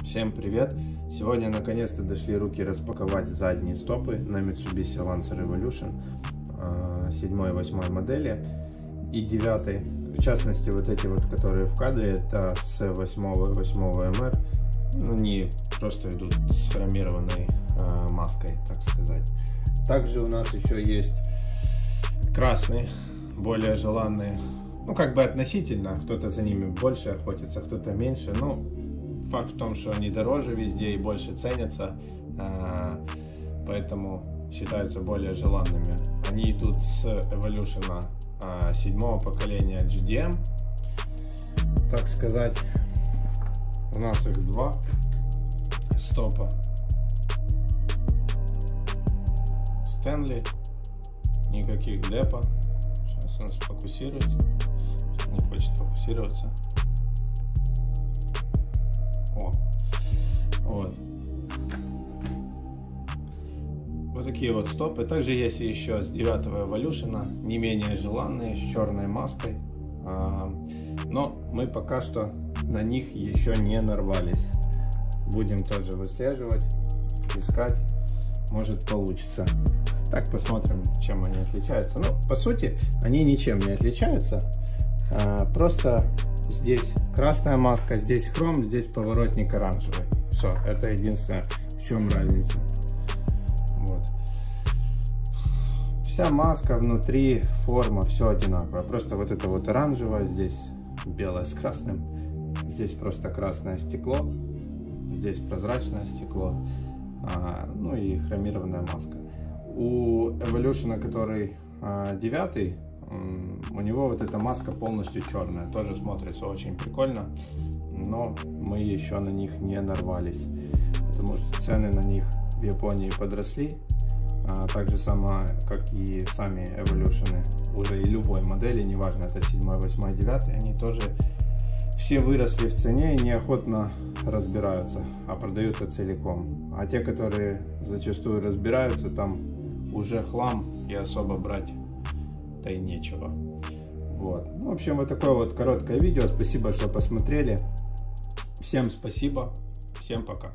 Всем привет! Сегодня наконец-то дошли руки распаковать задние стопы на Mitsubishi Lancer Evolution 7-8 модели и 9. В частности, вот эти вот, которые в кадре, это с 8 MR. Они просто идут с хромированной маской, так сказать. Также у нас еще есть красные, более желанные. Ну, как бы относительно, кто-то за ними больше охотится, кто-то меньше, но факт в том, что они дороже везде и больше ценятся, поэтому считаются более желанными. Они идут с Evolution 7-го поколения GDM, так сказать. У нас их два стопа. Стэнли, никаких депо. Сейчас он сфокусируется. Не хочет фокусироваться. Вот такие вот стопы. Также есть еще с 9-го Evolution, не менее желанные, с черной маской. Но мы пока что на них еще не нарвались. Будем тоже выслеживать, искать. Может получится. Так, посмотрим, чем они отличаются. Ну, по сути, они ничем не отличаются. Просто здесь красная маска, здесь хром, здесь поворотник оранжевый. Все, это единственное, в чем разница. Вот. Вся маска внутри, форма, все одинаково. Просто вот это вот оранжевое, здесь белое с красным. Здесь просто красное стекло, здесь прозрачное стекло, ну и хромированная маска. У Evolution, который 9, у него вот эта маска полностью черная, тоже смотрится очень прикольно, но мы еще на них не нарвались, потому что цены на них в Японии подросли, так же само, как и сами Evolution, уже и любой модели, неважно, это 7, 8, 9, они тоже все выросли в цене и неохотно разбираются, а продаются целиком. А те, которые зачастую разбираются, там уже хлам и особо брать-то и нечего. Вот. В общем, вот такое вот короткое видео. Спасибо, что посмотрели. Всем спасибо. Всем пока.